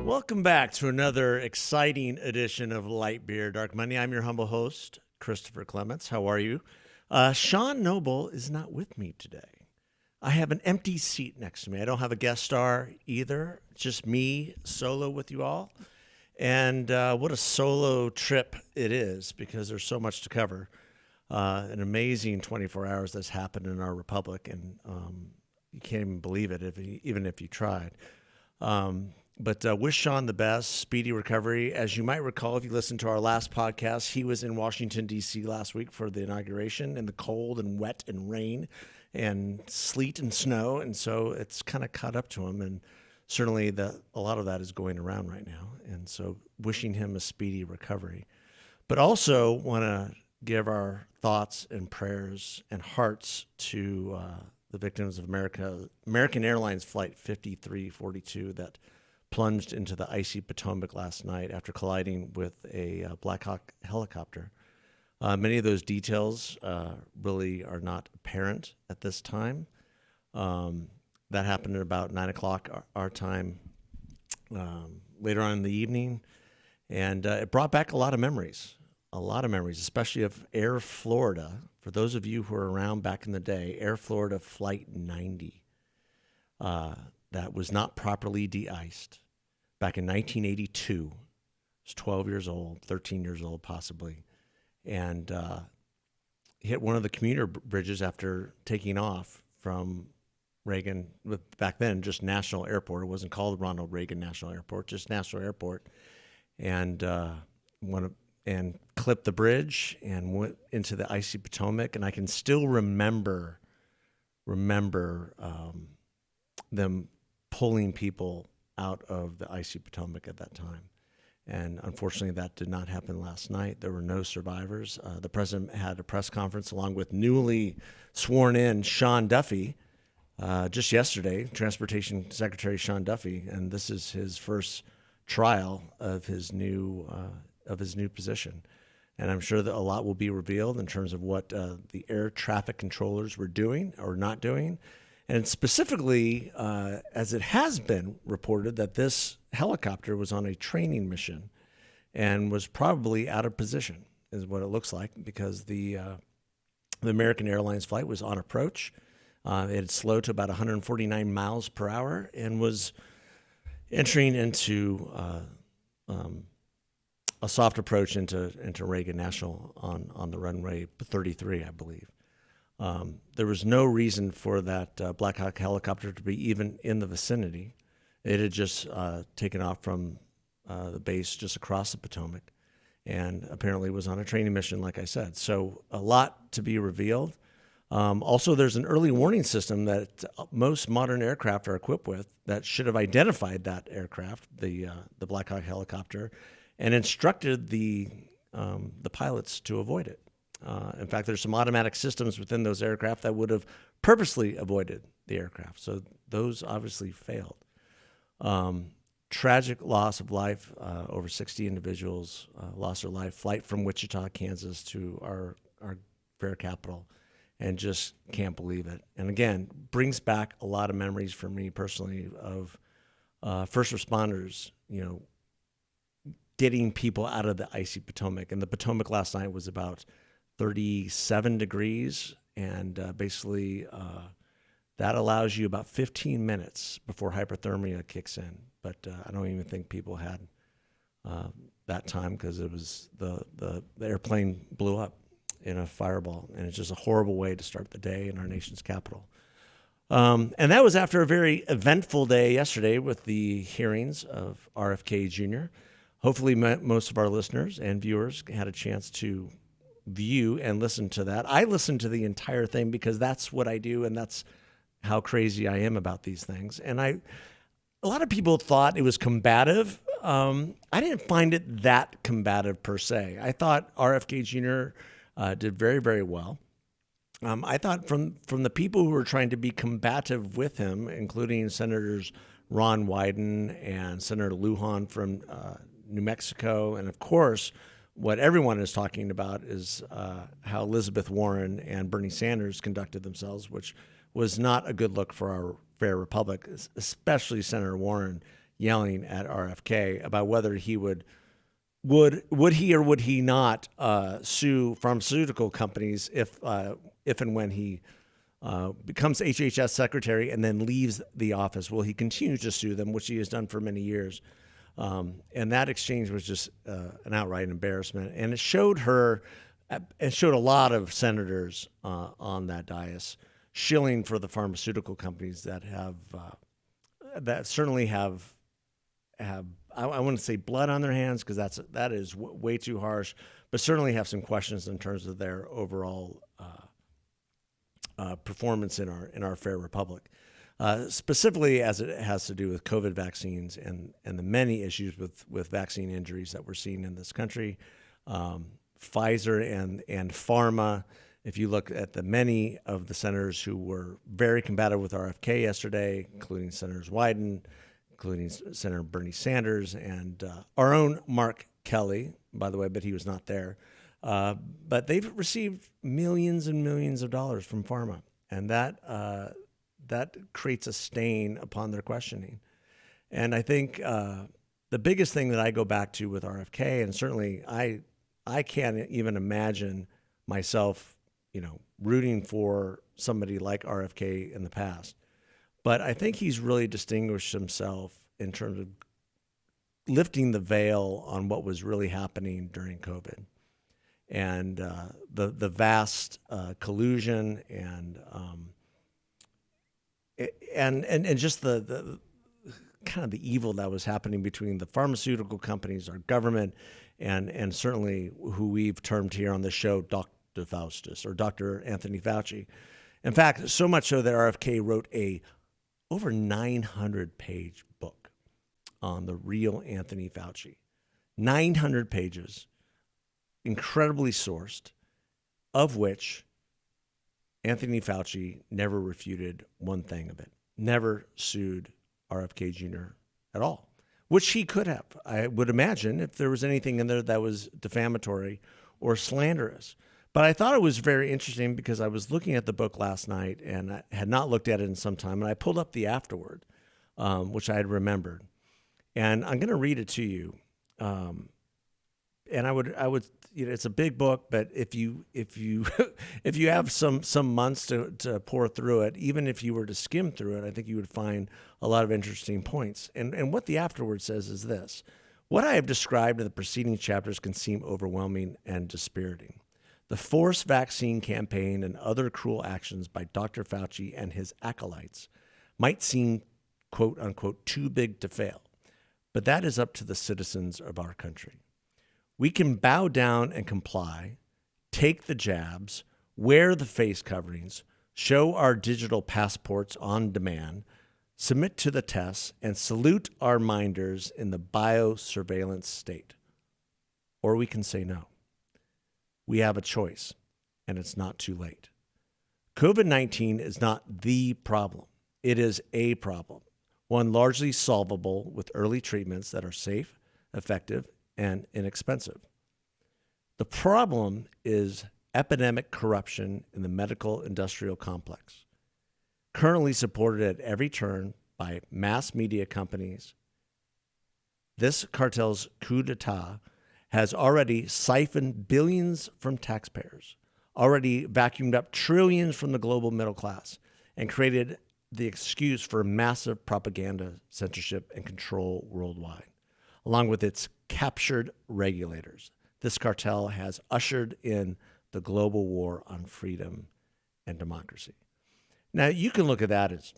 Welcome back to another exciting edition of Light Beer, Dark Money. I'm your humble host, Christopher Clements. How are you? Sean Noble is not with me today. I have an empty seat next to me. I don't have a guest star either. It's just me solo with you all. And what a solo trip it is, because there's so much to cover. An amazing 24 hours that's happened in our republic, and you can't even believe it, even if you tried. But wish Sean the best, speedy recovery. As you might recall, if you listened to our last podcast, he was in Washington, D.C. last week for the inauguration in the cold and wet and rain and sleet and snow. And so it's kind of caught up to him. And certainly a lot of that is going around right now. And so wishing him a speedy recovery. But also want to give our thoughts and prayers and hearts to the victims of American Airlines Flight 5342 that plunged into the icy Potomac last night after colliding with a Black Hawk helicopter. Many of those details really are not apparent at this time. That happened at about 9 o'clock our time later on in the evening. And it brought back a lot of memories, especially of Air Florida. For those of you who were around back in the day, Air Florida Flight 90. That was not properly de-iced back in 1982. I was 12 years old, 13 years old possibly, and hit one of the commuter bridges after taking off from Reagan, back then just National Airport. It wasn't called Ronald Reagan National Airport, just National Airport, and clipped the bridge and went into the icy Potomac. And I can still remember them pulling people out of the icy Potomac at that time. And unfortunately, that did not happen last night. There were no survivors. The president had a press conference along with newly sworn in Sean Duffy just yesterday, Transportation Secretary Sean Duffy, and this is his first trial of his new position. And I'm sure that a lot will be revealed in terms of what the air traffic controllers were doing or not doing. And specifically, as it has been reported, that this helicopter was on a training mission and was probably out of position, is what it looks like, because the American Airlines flight was on approach. It had slowed to about 149 miles per hour and was entering into a soft approach into Reagan National on the runway 33, I believe. There was no reason for that Black Hawk helicopter to be even in the vicinity. It had just taken off from the base just across the Potomac, and apparently was on a training mission, like I said. So a lot to be revealed. Also, there's an early warning system that most modern aircraft are equipped with that should have identified that aircraft, the Black Hawk helicopter, and instructed the pilots to avoid it. In fact, there's some automatic systems within those aircraft that would have purposely avoided the aircraft. So those obviously failed. Tragic loss of life. Over 60 individuals lost their life. Flight from Wichita, Kansas to our fair capital. And just can't believe it. And again, brings back a lot of memories for me personally of first responders, getting people out of the icy Potomac. And the Potomac last night was about 37 degrees, and basically that allows you about 15 minutes before hypothermia kicks in. But I don't even think people had that time, because it was the airplane blew up in a fireball, and it's just a horrible way to start the day in our nation's capital. And that was after a very eventful day yesterday with the hearings of RFK Jr. Hopefully most of our listeners and viewers had a chance to view and listen to that. I listened to the entire thing because that's what I do, and that's how crazy I am about these things. And a lot of people thought it was combative. I didn't find it that combative per se. I thought RFK Jr. Did very, very well. I thought from the people who were trying to be combative with him, including Senators Ron Wyden and Senator Lujan from New Mexico, and of course, what everyone is talking about is how Elizabeth Warren and Bernie Sanders conducted themselves, which was not a good look for our fair republic, especially Senator Warren yelling at RFK about whether he would he or would he not sue pharmaceutical companies if and when he becomes HHS secretary and then leaves the office. Will he continue to sue them, which he has done for many years? And that exchange was just an outright embarrassment. And it showed a lot of senators on that dais shilling for the pharmaceutical companies that certainly have I wouldn't say blood on their hands, because that is way too harsh, but certainly have some questions in terms of their overall performance in our fair republic, specifically as it has to do with COVID vaccines and the many issues with vaccine injuries that we're seeing in this country. Pfizer and pharma. If you look at the many of the senators who were very combative with RFK yesterday, including Senators Wyden, including Senator Bernie Sanders, and our own Mark Kelly, by the way, but he was not there. But they've received millions and millions of dollars from pharma, and that creates a stain upon their questioning. And I think the biggest thing that I go back to with RFK, and certainly I can't even imagine myself, rooting for somebody like RFK in the past. But I think he's really distinguished himself in terms of lifting the veil on what was really happening during COVID, and the vast collusion and just the kind of the evil that was happening between the pharmaceutical companies, our government, and certainly who we've termed here on the show Dr. Faustus, or Dr. Anthony Fauci. In fact, so much so that RFK wrote a over 900-page book on the real Anthony Fauci. 900 pages, incredibly sourced, of which Anthony Fauci never refuted one thing of it, never sued RFK Jr. at all, which he could have, I would imagine, if there was anything in there that was defamatory or slanderous. But I thought it was very interesting because I was looking at the book last night and I had not looked at it in some time, and I pulled up the afterword, which I had remembered, and I'm going to read it to you. And I would, it's a big book, but if you if you have some months to pour through it, even if you were to skim through it, I think you would find a lot of interesting points. And what the afterword says is this: what I have described in the preceding chapters can seem overwhelming and dispiriting. The forced vaccine campaign and other cruel actions by Dr. Fauci and his acolytes might seem, quote unquote, too big to fail, but that is up to the citizens of our country. We can bow down and comply, take the jabs, wear the face coverings, show our digital passports on demand, submit to the tests, and salute our minders in the biosurveillance state. Or we can say no. We have a choice, and it's not too late. COVID-19 is not the problem. It is a problem, one largely solvable with early treatments that are safe, effective, and inexpensive. The problem is epidemic corruption in the medical industrial complex, currently supported at every turn by mass media companies. This cartel's coup d'etat has already siphoned billions from taxpayers, already vacuumed up trillions from the global middle class, and created the excuse for massive propaganda, censorship, and control worldwide. Along with its captured regulators, this cartel has ushered in the global war on freedom and democracy. Now, you can look at that as,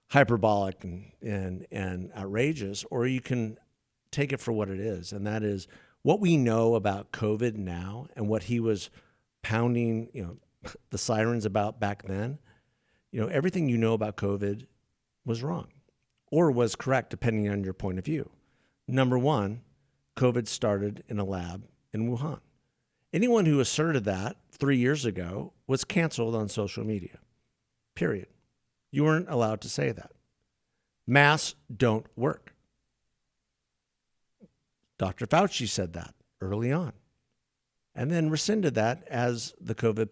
hyperbolic and outrageous, or you can take it for what it is, and that is what we know about COVID now and what he was pounding, the sirens about back then. Everything you know about COVID was wrong or was correct, depending on your point of view. Number one, COVID started in a lab in Wuhan. Anyone who asserted that 3 years ago was canceled on social media, period. You weren't allowed to say that. Masks don't work. Dr. Fauci said that early on and then rescinded that as the COVID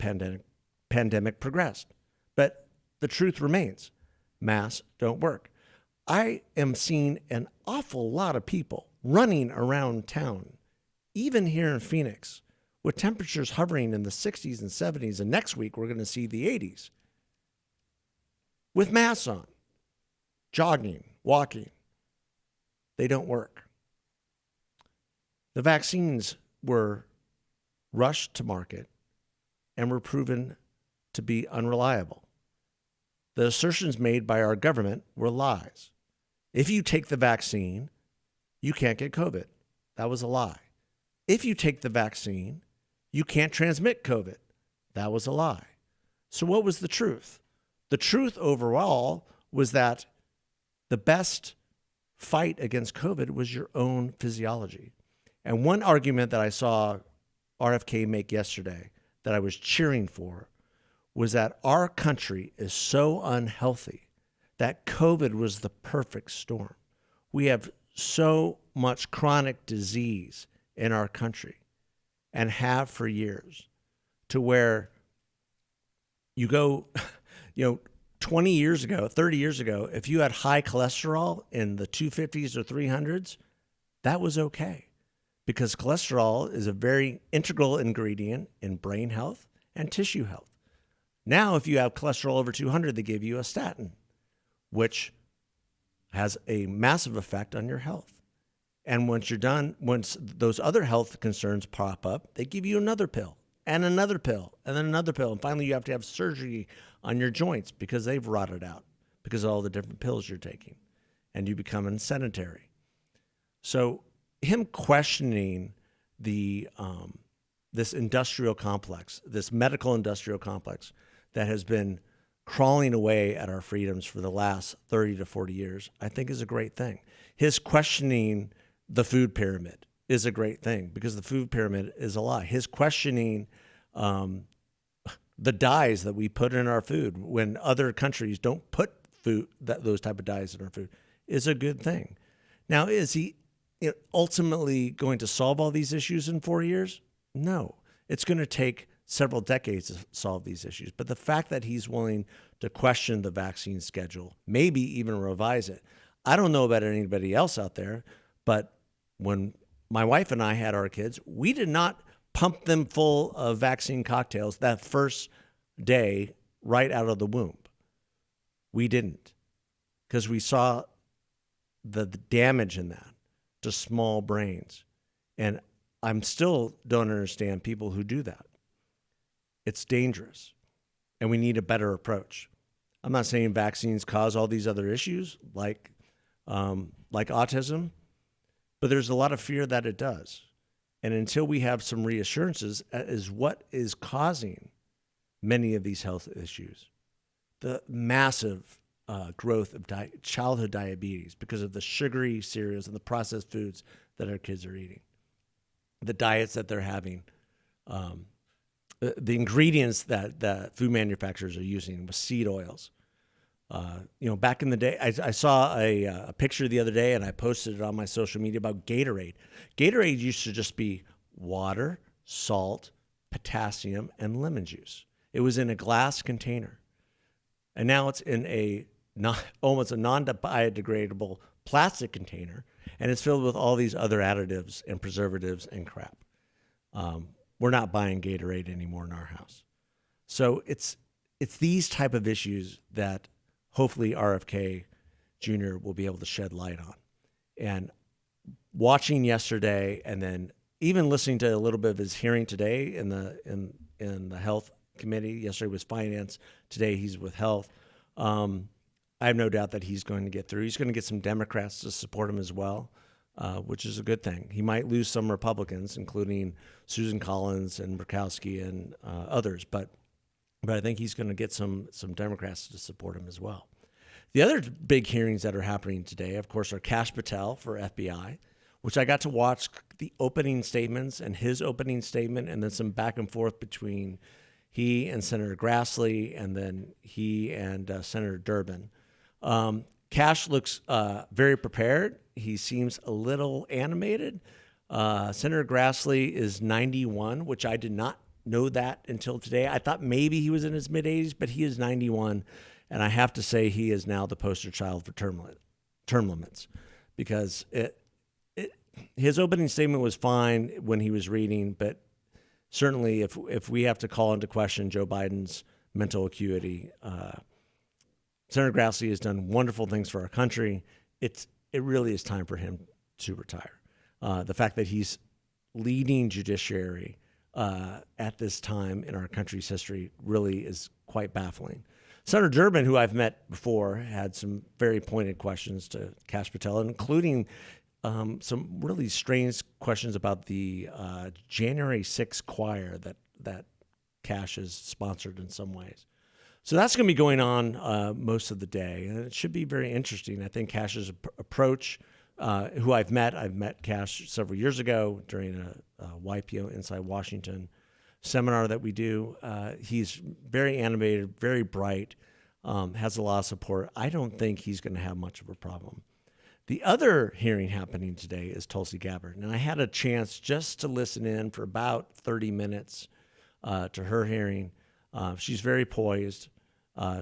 pandemic progressed. But the truth remains, masks don't work. I am seeing an awful lot of people running around town, even here in Phoenix, with temperatures hovering in the 60s and 70s. And next week, we're going to see the 80s with masks on, jogging, walking. They don't work. The vaccines were rushed to market and were proven to be unreliable. The assertions made by our government were lies. If you take the vaccine, you can't get COVID. That was a lie. If you take the vaccine, you can't transmit COVID. That was a lie. So what was the truth? The truth overall was that the best fight against COVID was your own physiology. And one argument that I saw RFK make yesterday that I was cheering for was that our country is so unhealthy that COVID was the perfect storm. We have so much chronic disease in our country and have for years, to where you go, 20 years ago, 30 years ago, if you had high cholesterol in the 250s or 300s, that was okay, because cholesterol is a very integral ingredient in brain health and tissue health. Now, if you have cholesterol over 200, they give you a statin, which has a massive effect on your health. And once you're done, once those other health concerns pop up, they give you another pill and another pill and then another pill. And finally, you have to have surgery on your joints because they've rotted out because of all the different pills you're taking, and you become sedentary. So him questioning the this industrial complex, this medical industrial complex that has been crawling away at our freedoms for the last 30 to 40 years, I think is a great thing. His questioning the food pyramid is a great thing, because the food pyramid is a lie. His questioning the dyes that we put in our food when other countries don't put those type of dyes in our food is a good thing. Now, is he ultimately going to solve all these issues in 4 years? No. It's going to take several decades to solve these issues. But the fact that he's willing to question the vaccine schedule, maybe even revise it. I don't know about anybody else out there, but when my wife and I had our kids, we did not pump them full of vaccine cocktails that first day right out of the womb. We didn't, because we saw the damage in that to small brains. And I'm still don't understand people who do that. It's dangerous, and we need a better approach. I'm not saying vaccines cause all these other issues like autism, but there's a lot of fear that it does. And until we have some reassurances is what is causing many of these health issues, the massive growth of childhood diabetes because of the sugary cereals and the processed foods that our kids are eating, the diets that they're having, the ingredients that the food manufacturers are using with seed oils. Back in the day, I saw a picture the other day, and I posted it on my social media about Gatorade. Gatorade used to just be water, salt, potassium, and lemon juice. It was in a glass container. And now it's in almost a non-biodegradable plastic container, and it's filled with all these other additives and preservatives and crap. We're not buying Gatorade anymore in our house. So it's these type of issues that hopefully RFK Jr. will be able to shed light on. And watching yesterday, and then even listening to a little bit of his hearing today in the health committee. Yesterday was finance. Today he's with health. I have no doubt that he's going to get through. He's going to get some Democrats to support him as well, which is a good thing. He might lose some Republicans, including Susan Collins and Murkowski and others, but I think he's going to get some Democrats to support him as well. The other big hearings that are happening today, of course, are Kash Patel for FBI, which I got to watch the opening statements and his opening statement, and then some back and forth between he and Senator Grassley, and then he and Senator Durbin. Kash looks very prepared. He seems a little animated. Senator Grassley is 91, which I did not know that until today. I thought maybe he was in his mid-80s, but he is 91, and I have to say he is now the poster child for term limits, because his opening statement was fine when he was reading, but certainly if we have to call into question Joe Biden's mental acuity, Senator Grassley has done wonderful things for our country. It really is time for him to retire. The fact that he's leading judiciary at this time in our country's history really is quite baffling. Senator Durbin, who I've met before, had some very pointed questions to Kash Patel, including some really strange questions about the January 6th choir that Kash has sponsored in some ways. So that's going to be going on most of the day, and it should be very interesting. I think Kash's approach, who I've met Kash several years ago during a YPO Inside Washington seminar that we do. He's very animated, very bright, has a lot of support. I don't think he's going to have much of a problem. The other hearing happening today is Tulsi Gabbard, and I had a chance just to listen in for about 30 minutes to her hearing. She's very poised.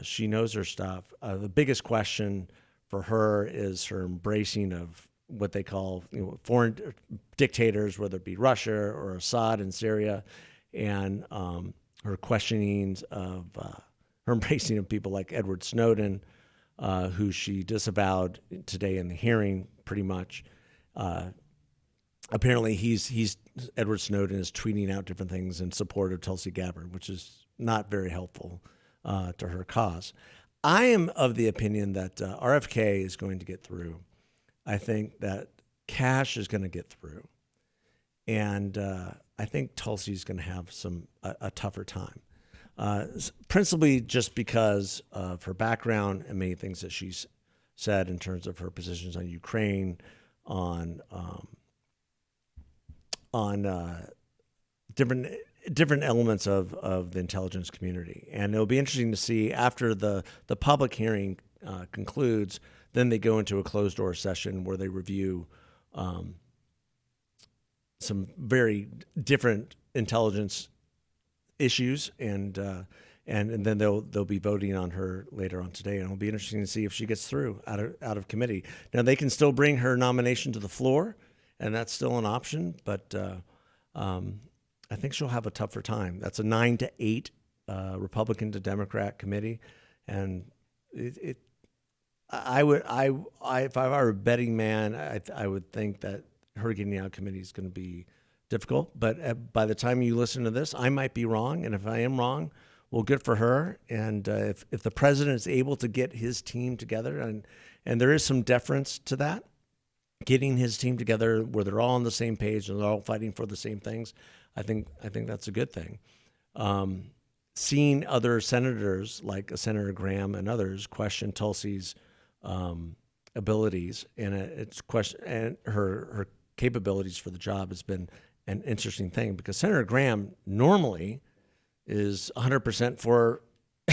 She knows her stuff. The biggest question for her is her embracing of what they call foreign dictators, whether it be Russia or Assad in Syria, and her questionings of her embracing of people like Edward Snowden, who she disavowed today in the hearing pretty much. Apparently Edward Snowden is tweeting out different things in support of Tulsi Gabbard, which is not very helpful to her cause. I am of the opinion that RFK is going to get through. I think that Kash is going to get through. And I think Tulsi is going to have a tougher time, principally just because of her background and many things that she's said in terms of her positions on Ukraine, on different elements of the intelligence community. And it'll be interesting to see after the public hearing concludes, then they go into a closed door session where they review some very different intelligence issues, and then they'll be voting on her later on today, and it'll be interesting to see if she gets through out of committee. Now they can still bring her nomination to the floor, and that's still an option, but I think she'll have a tougher time. That's a 9-8 Republican to Democrat committee, and if I were a betting man, I would think that her getting out of committee is going to be difficult. But by the time you listen to this, I might be wrong, and if I am wrong, well, good for her. And if the president is able to get his team together, and there is some deference to that, getting his team together where they're all on the same page and they're all fighting for the same things, I think that's a good thing. Seeing other senators like Senator Graham and others question Tulsi's abilities and her capabilities for the job has been an interesting thing, because Senator Graham normally is 100% for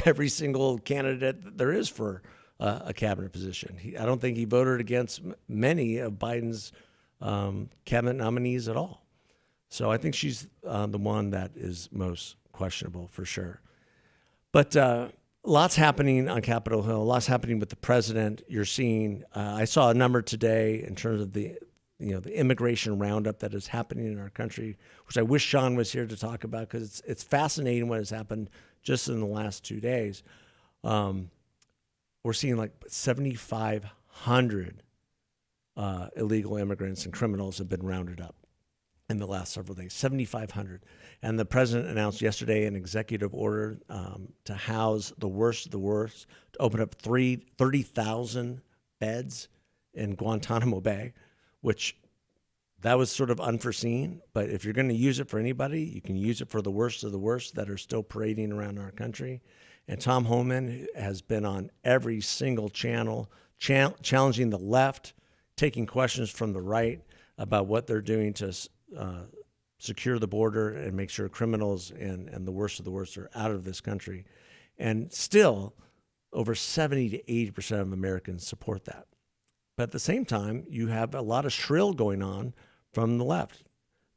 every single candidate that there is for a cabinet position. I don't think he voted against many of Biden's cabinet nominees at all. So I think she's the one that is most questionable for sure. But lots happening on Capitol Hill, lots happening with the president. You're seeing, I saw a number today in terms of the immigration roundup that is happening in our country, which I wish Sean was here to talk about, because it's fascinating what has happened just in the last 2 days. We're seeing like 7,500 illegal immigrants and criminals have been rounded up in the last several days, 7,500. And the president announced yesterday an executive order to house the worst of the worst, to open up 30,000 beds in Guantanamo Bay, which that was sort of unforeseen. But if you're going to use it for anybody, you can use it for the worst of the worst that are still parading around our country. And Tom Homan has been on every single channel, challenging the left, taking questions from the right about what they're doing to secure the border and make sure criminals and the worst of the worst are out of this country. And still, over 70 to 80% of Americans support that. But at the same time, you have a lot of shrill going on from the left.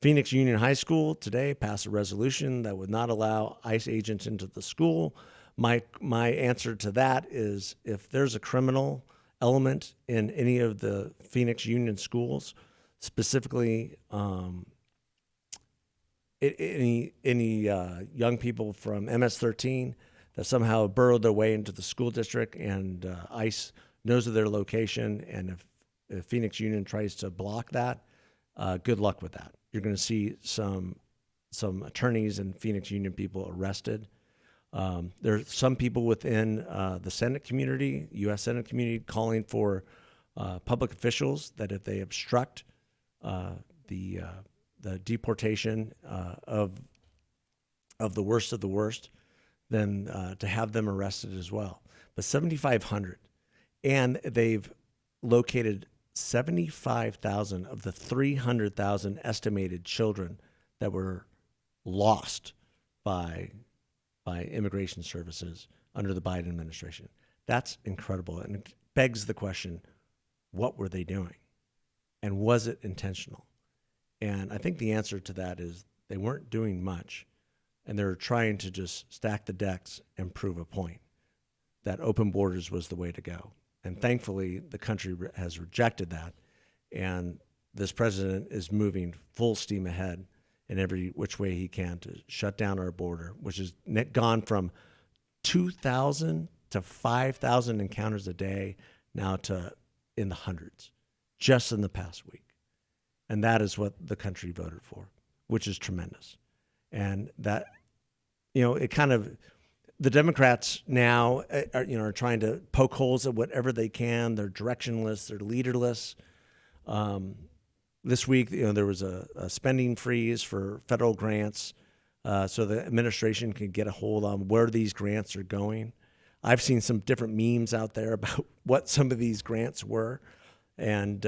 Phoenix Union High School today passed a resolution that would not allow ICE agents into the school. My answer to that is, if there's a criminal element in any of the Phoenix Union schools, specifically any young people from MS-13 that somehow burrowed their way into the school district, and ICE knows of their location, and if Phoenix Union tries to block that, good luck with that. You're going to see some attorneys and Phoenix Union people arrested. There's some people within the Senate community, U.S. Senate community, calling for public officials that if they obstruct the deportation of the worst, then to have them arrested as well. But 7,500, and they've located 75,000 of the 300,000 estimated children that were lost by immigration services under the Biden administration. That's incredible, and it begs the question, what were they doing? And was it intentional? And I think the answer to that is they weren't doing much, and they're trying to just stack the decks and prove a point that open borders was the way to go. And thankfully, the country has rejected that, and this president is moving full steam ahead in every which way he can to shut down our border, which has gone from 2,000 to 5,000 encounters a day now to in the hundreds just in the past week. And that is what the country voted for, which is tremendous. And that, it kind of, the Democrats now are trying to poke holes at whatever they can. They're directionless, they're leaderless. This week, there was a spending freeze for federal grants, so the administration can get a hold on where these grants are going. I've seen some different memes out there about what some of these grants were, and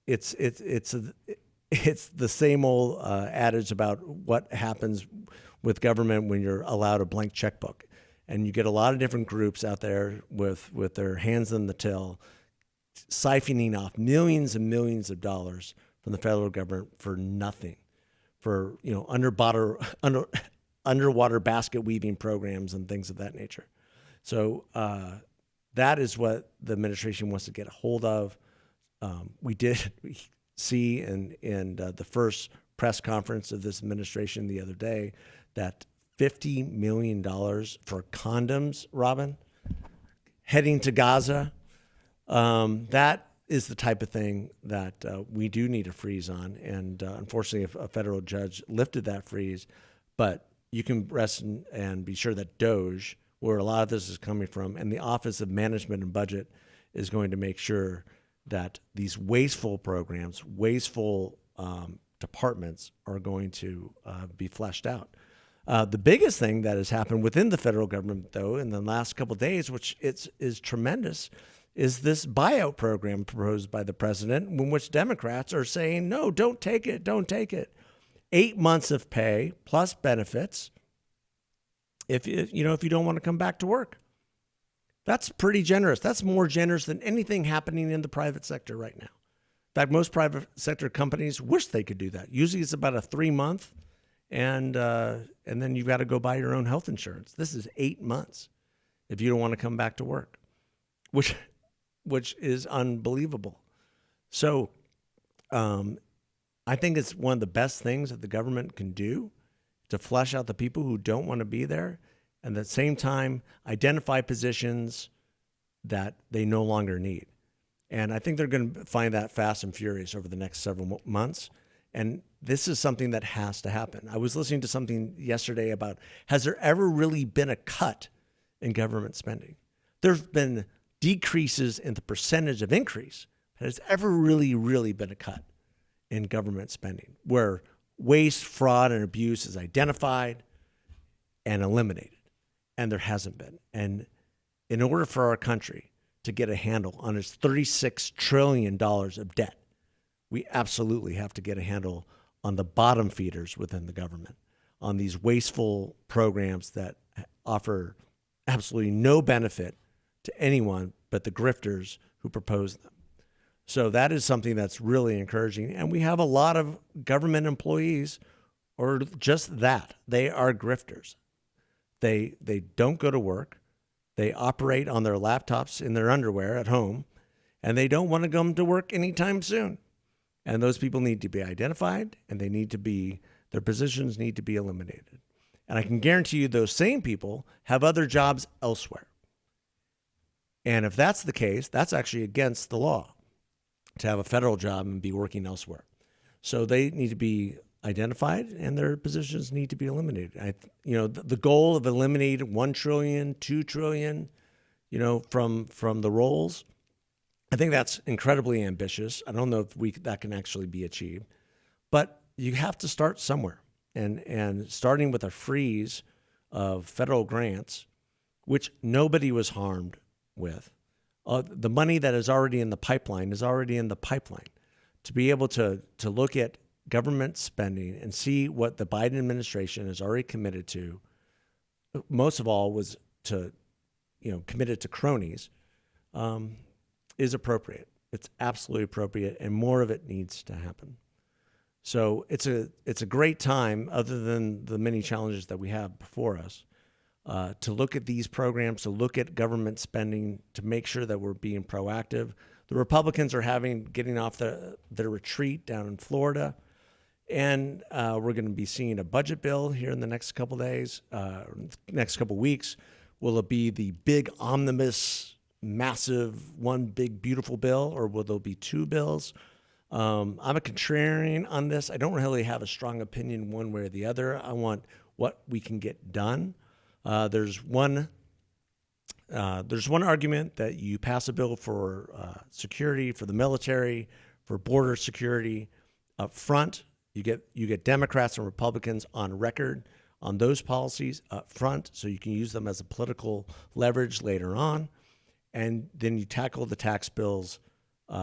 it's the same old adage about what happens with government when you're allowed a blank checkbook, and you get a lot of different groups out there with their hands in the till, siphoning off millions and millions of dollars from the federal government for nothing, for underwater basket weaving programs and things of that nature. So that is what the administration wants to get a hold of. We did see in the first press conference of this administration the other day that $50 million for condoms, Robin, heading to Gaza. That is the type of thing that we do need a freeze on. And unfortunately, a federal judge lifted that freeze. But you can rest and be sure that DOGE, where a lot of this is coming from, and the Office of Management and Budget is going to make sure that these wasteful programs, wasteful departments are going to be fleshed out. The biggest thing that has happened within the federal government, though, in the last couple of days, which is tremendous, is this buyout program proposed by the president, in which Democrats are saying, no, don't take it, don't take it. 8 months of pay plus benefits if you don't want to come back to work. That's pretty generous. That's more generous than anything happening in the private sector right now. In fact, most private sector companies wish they could do that. Usually it's about a 3-month, and then you've got to go buy your own health insurance. This is 8 months if you don't want to come back to work, which is unbelievable. So I think it's one of the best things that the government can do to flesh out the people who don't want to be there, and at the same time identify positions that they no longer need. And I think they're going to find that fast and furious over the next several months. And this is something that has to happen. I was listening to something yesterday about, has there ever really been a cut in government spending? There's been decreases in the percentage of increase. Has ever really, really been a cut in government spending where waste, fraud, and abuse is identified and eliminated? And there hasn't been. And in order for our country to get a handle on its $36 trillion of debt, we absolutely have to get a handle on the bottom feeders within the government, on these wasteful programs that offer absolutely no benefit to anyone but the grifters who propose them. So that is something that's really encouraging. And we have a lot of government employees, or just that. They are grifters. They don't go to work. They operate on their laptops in their underwear at home, and they don't want to come to work anytime soon. And those people need to be identified, and their positions need to be eliminated. And I can guarantee you those same people have other jobs elsewhere. And if that's the case, that's actually against the law to have a federal job and be working elsewhere. So they need to be identified, and their positions need to be eliminated. The goal of eliminating 1 trillion, 2 trillion, from the rolls, I think that's incredibly ambitious. I don't know if that can actually be achieved, but you have to start somewhere. And starting with a freeze of federal grants, which nobody was harmed with, the money that is already in the pipeline is already in the pipeline. To be able to look at government spending and see what the Biden administration has already committed to, most of all was committed to cronies, is appropriate. It's absolutely appropriate, and more of it needs to happen. So it's a great time, other than the many challenges that we have before us, to look at these programs, to look at government spending, to make sure that we're being proactive. The Republicans are getting off their retreat down in Florida, and we're going to be seeing a budget bill here in the next couple days, next couple weeks. Will it be the big omnibus, massive, one big beautiful bill, or will there be 2 bills? I'm a contrarian on this. I don't really have a strong opinion one way or the other. I want what we can get done. There's one argument that you pass a bill for security, for the military, for border security up front. You get Democrats and Republicans on record on those policies up front, so you can use them as a political leverage later on. And then you tackle the tax bills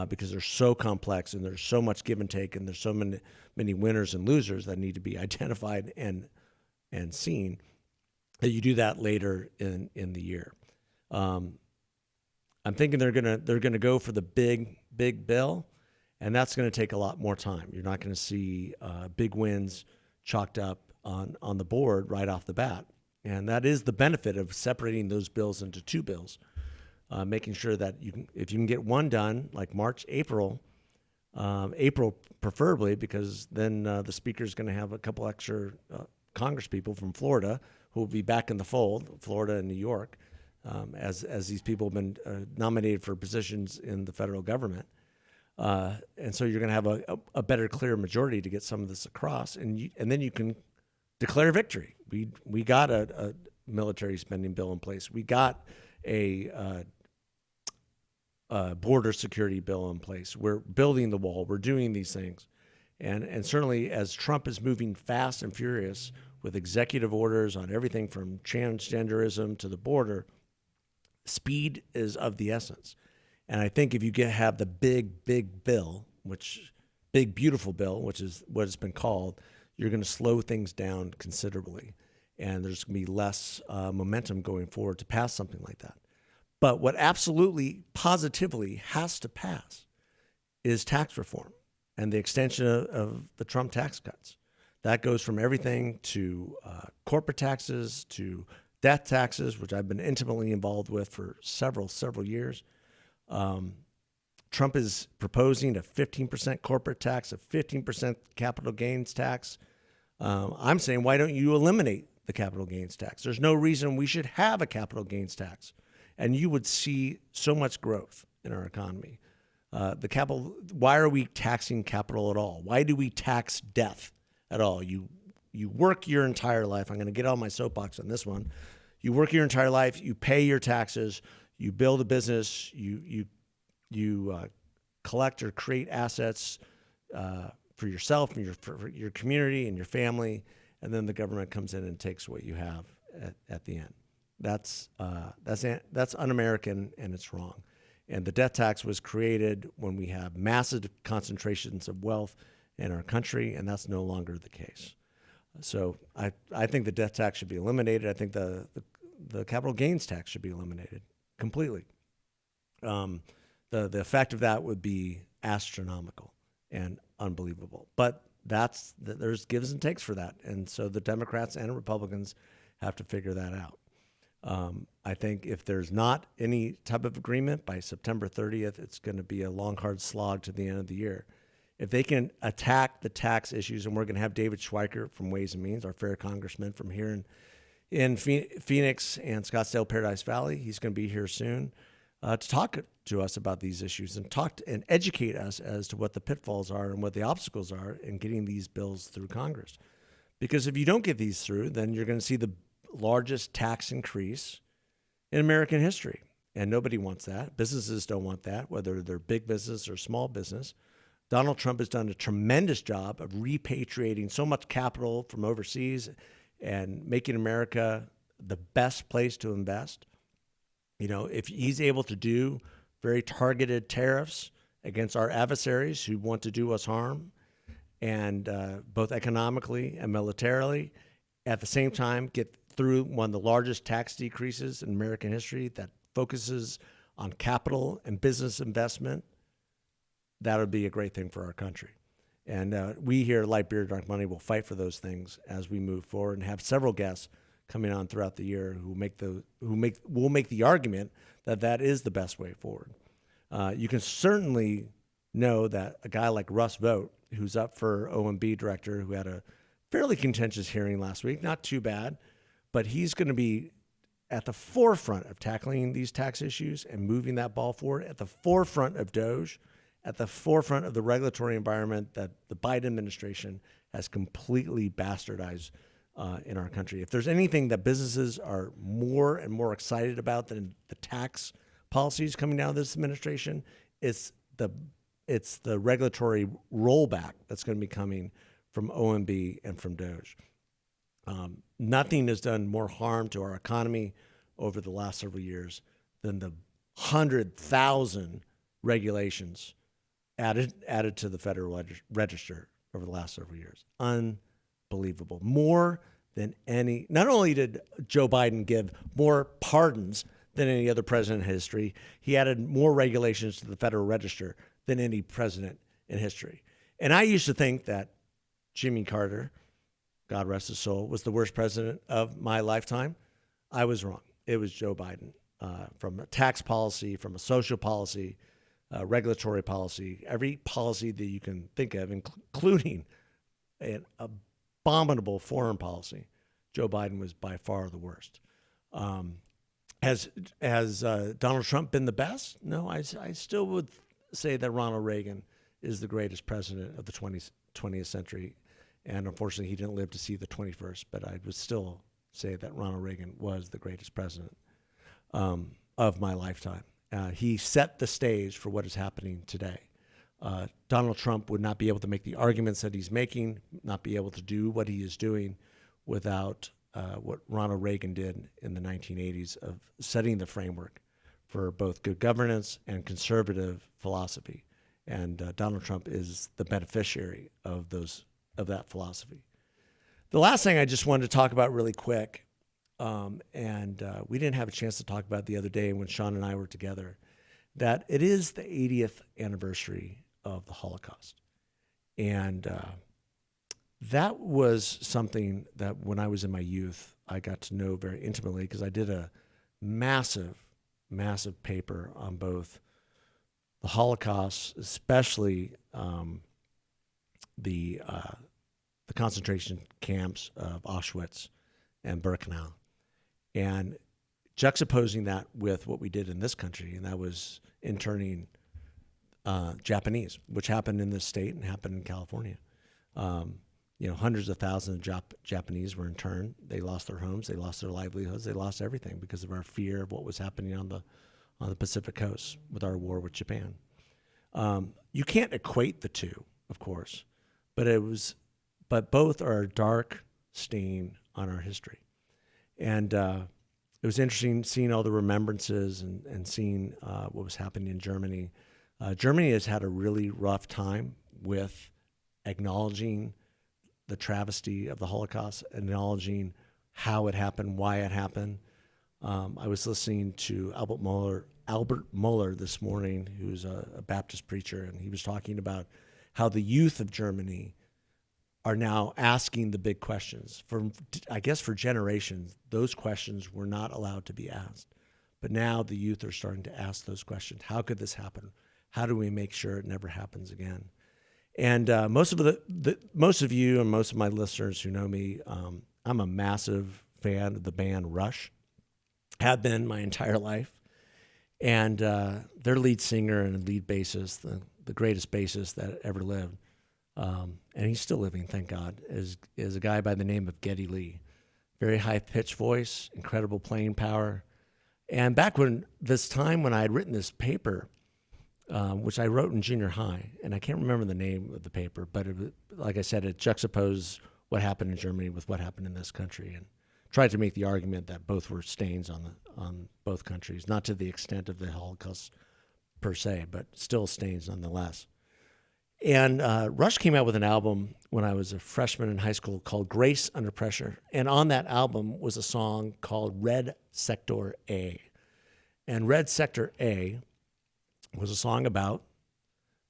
because they're so complex and there's so much give and take, and there's so many winners and losers that need to be identified and seen, that you do that later in the year. I'm thinking they're gonna go for the big bill, and that's going to take a lot more time. You're not going to see big wins chalked up on the board right off the bat, and that is the benefit of separating those bills into 2 bills. Making sure that if you can get one done, like March, April preferably, because then the speaker is going to have a couple extra Congress people from Florida who will be back in the fold, Florida and New York, as these people have been nominated for positions in the federal government. And so you're going to have a better, clear majority to get some of this across, and then you can declare victory. We got a military spending bill in place. We got a border security bill in place. We're building the wall. We're doing these things. And certainly as Trump is moving fast and furious with executive orders on everything from transgenderism to the border, speed is of the essence. And I think if you have the big bill, big beautiful bill, which is what it's been called, you're going to slow things down considerably. And there's going to be less momentum going forward to pass something like that. But what absolutely, positively has to pass is tax reform and the extension of the Trump tax cuts. That goes from everything to corporate taxes to death taxes, which I've been intimately involved with for several years. Trump is proposing a 15% corporate tax, a 15% capital gains tax. I'm saying, why don't you eliminate the capital gains tax? There's no reason we should have a capital gains tax. And you would see so much growth in our economy. Why are we taxing capital at all? Why do we tax death at all? You work your entire life. I'm going to get on my soapbox on this one. You work your entire life. You pay your taxes. You build a business. You collect or create assets for yourself and for your community and your family, and then the government comes in and takes what you have at the end. That's un-American, and it's wrong. And the death tax was created when we have massive concentrations of wealth in our country, and that's no longer the case. So I think the death tax should be eliminated. I think the capital gains tax should be eliminated completely. The effect of that would be astronomical and unbelievable. But there's gives and takes for that, and so the Democrats and Republicans have to figure that out. I think if there's not any type of agreement by September 30th, it's going to be a long, hard slog to the end of the year. If they can attack the tax issues, and we're going to have David Schweiker from Ways and Means, our fair congressman from here in Phoenix and Scottsdale, Paradise Valley. He's going to be here soon to talk to us about these issues and and educate us as to what the pitfalls are and what the obstacles are in getting these bills through Congress. Because if you don't get these through, then you're going to see the largest tax increase in American history. And nobody wants that. Businesses don't want that, whether they're big business or small business. Donald Trump has done a tremendous job of repatriating so much capital from overseas and making America the best place to invest. You know, if he's able to do very targeted tariffs against our adversaries who want to do us harm, and both economically and militarily, at the same time get through one of the largest tax decreases in American history that focuses on capital and business investment, that would be a great thing for our country. And we here at Light Beer, Dark Money will fight for those things as we move forward, and have several guests coming on throughout the year who will make the argument that that is the best way forward. You can certainly know that a guy like Russ Vought, who's up for OMB director, who had a fairly contentious hearing last week, not too bad, but he's going to be at the forefront of tackling these tax issues and moving that ball forward, at the forefront of DOGE, at the forefront of the regulatory environment that the Biden administration has completely bastardized in our country. If there's anything that businesses are more and more excited about than the tax policies coming down of this administration, it's the regulatory rollback that's going to be coming from OMB and from DOGE. Nothing has done more harm to our economy over the last several years than the 100,000 regulations added to the Federal Register over the last several years. Unbelievable. More than any. Not only did Joe Biden give more pardons than any other president in history, he added more regulations to the Federal Register than any president in history. And I used to think that Jimmy Carter, God rest his soul, was the worst president of my lifetime. I was wrong. It was Joe Biden. From a tax policy, from a social policy, regulatory policy, every policy that you can think of, including an abominable foreign policy, Joe Biden was by far the worst. Has Donald Trump been the best? No, I still would say that Ronald Reagan is the greatest president of the 20th century. And unfortunately, he didn't live to see the 21st, but I would still say that Ronald Reagan was the greatest president of my lifetime. He set the stage for what is happening today. Donald Trump would not be able to make the arguments that he's making, not be able to do what he is doing without what Ronald Reagan did in the 1980s of setting the framework for both good governance and conservative philosophy. And Donald Trump is the beneficiary of that philosophy. The last thing I just wanted to talk about really quick, and we didn't have a chance to talk about it the other day when Sean and I were together, that it is the 80th anniversary of the Holocaust. And that was something that when I was in my youth, I got to know very intimately because I did a massive paper on both the Holocaust, especially the concentration camps of Auschwitz and Birkenau, and juxtaposing that with what we did in this country, and that was interning Japanese, which happened in this state and happened in California. Hundreds of thousands of Japanese were interned. They lost their homes, they lost their livelihoods, they lost everything because of our fear of what was happening on the Pacific coast with our war with Japan. You can't equate the two, of course, but both are a dark stain on our history. And it was interesting seeing all the remembrances and seeing what was happening in Germany. Germany has had a really rough time with acknowledging the travesty of the Holocaust, acknowledging how it happened, why it happened. I was listening to Albert Mueller this morning, who's a Baptist preacher, and he was talking about how the youth of Germany are now asking the big questions. I guess for generations, those questions were not allowed to be asked. But now the youth are starting to ask those questions. How could this happen? How do we make sure it never happens again? And most of you and most of my listeners who know me, I'm a massive fan of the band RUSH. Have been my entire life. And their lead singer and lead bassist, the greatest bassist that ever lived, and he's still living, thank God, is a guy by the name of Geddy Lee. Very high-pitched voice, incredible playing power. And back when I had written this paper, which I wrote in junior high, and I can't remember the name of the paper, but like I said, it juxtaposed what happened in Germany with what happened in this country, and tried to make the argument that both were stains on both countries, not to the extent of the Holocaust per se, but still stains nonetheless. And Rush came out with an album when I was a freshman in high school called Grace Under Pressure. And on that album was a song called Red Sector A. And Red Sector A was a song about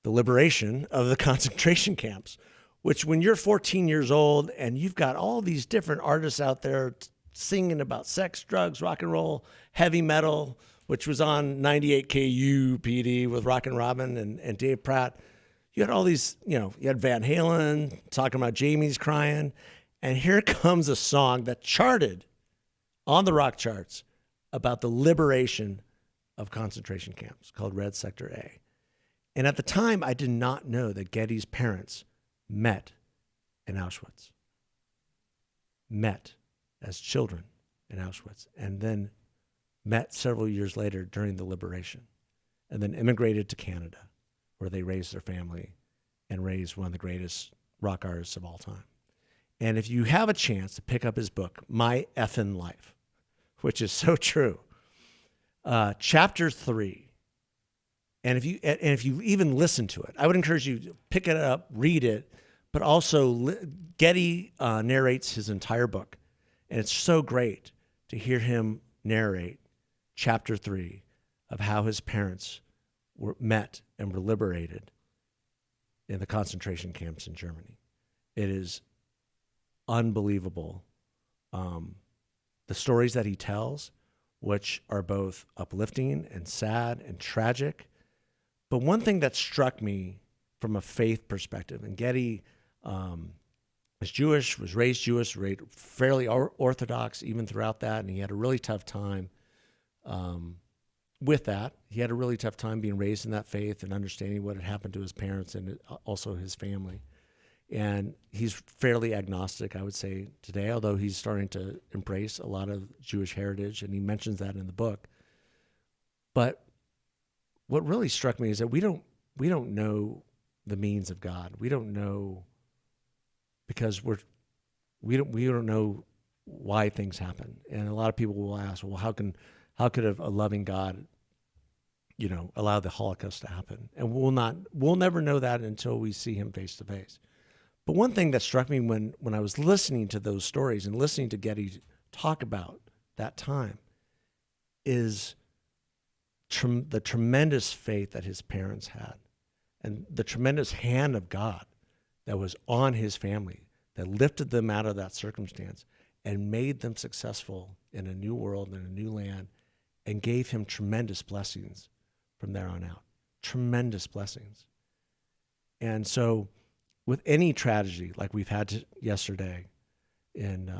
the liberation of the concentration camps, which when you're 14 years old and you've got all these different artists out there singing about sex, drugs, rock and roll, heavy metal, which was on 98 KU PD with Rockin' Robin and Dave Pratt. You had all these, you had Van Halen talking about Jamie's crying. And here comes a song that charted on the rock charts about the liberation of concentration camps called Red Sector A. And at the time, I did not know that Geddy's parents met in Auschwitz. Met as children in Auschwitz. And then met several years later during the liberation. And then immigrated to Canada, where they raised their family and raised one of the greatest rock artists of all time. And if you have a chance to pick up his book, My Effin Life, which is so true, chapter 3, and if you even listen to it, I would encourage you to pick it up, read it, but also Geddy narrates his entire book. And it's so great to hear him narrate chapter 3 of how his parents were met and were liberated in the concentration camps in Germany. It is unbelievable. The stories that he tells, which are both uplifting and sad and tragic. But one thing that struck me from a faith perspective, and Geddy is Jewish, was raised Jewish, fairly Orthodox even throughout that, and he had a really tough time with that. He had a really tough time being raised in that faith and understanding what had happened to his parents and also his family. And he's fairly agnostic, I would say, today, although he's starting to embrace a lot of Jewish heritage, and he mentions that in the book. But what really struck me is that we don't know the means of God. We don't know because we don't know why things happen. And a lot of people will ask, well, how could a loving God, allow the Holocaust to happen? And we'll never know that until we see him face to face. But one thing that struck me when I was listening to those stories and listening to Geddy talk about that time is the tremendous faith that his parents had and the tremendous hand of God that was on his family that lifted them out of that circumstance and made them successful in a new world and a new land and gave him tremendous blessings from there on out. Tremendous blessings. And so with any tragedy like we've had yesterday in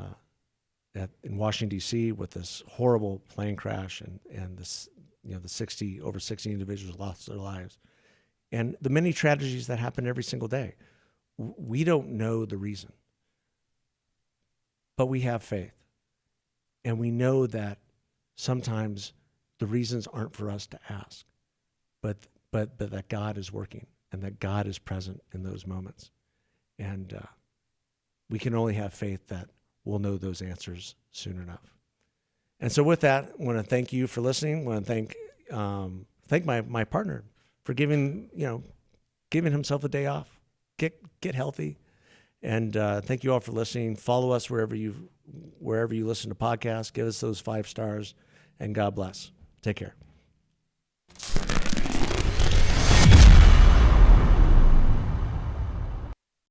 Washington, D.C. with this horrible plane crash and this, the over 60 individuals lost their lives, and the many tragedies that happen every single day, we don't know the reason. But we have faith. And we know that sometimes the reasons aren't for us to ask, but that God is working and that God is present in those moments. And we can only have faith that we'll know those answers soon enough. And so with that, I want to thank you for listening. I want to thank my partner for giving himself a day off. Get healthy. And thank you all for listening. Follow us wherever you listen to podcasts. Give us those 5 stars. And God bless. Take care.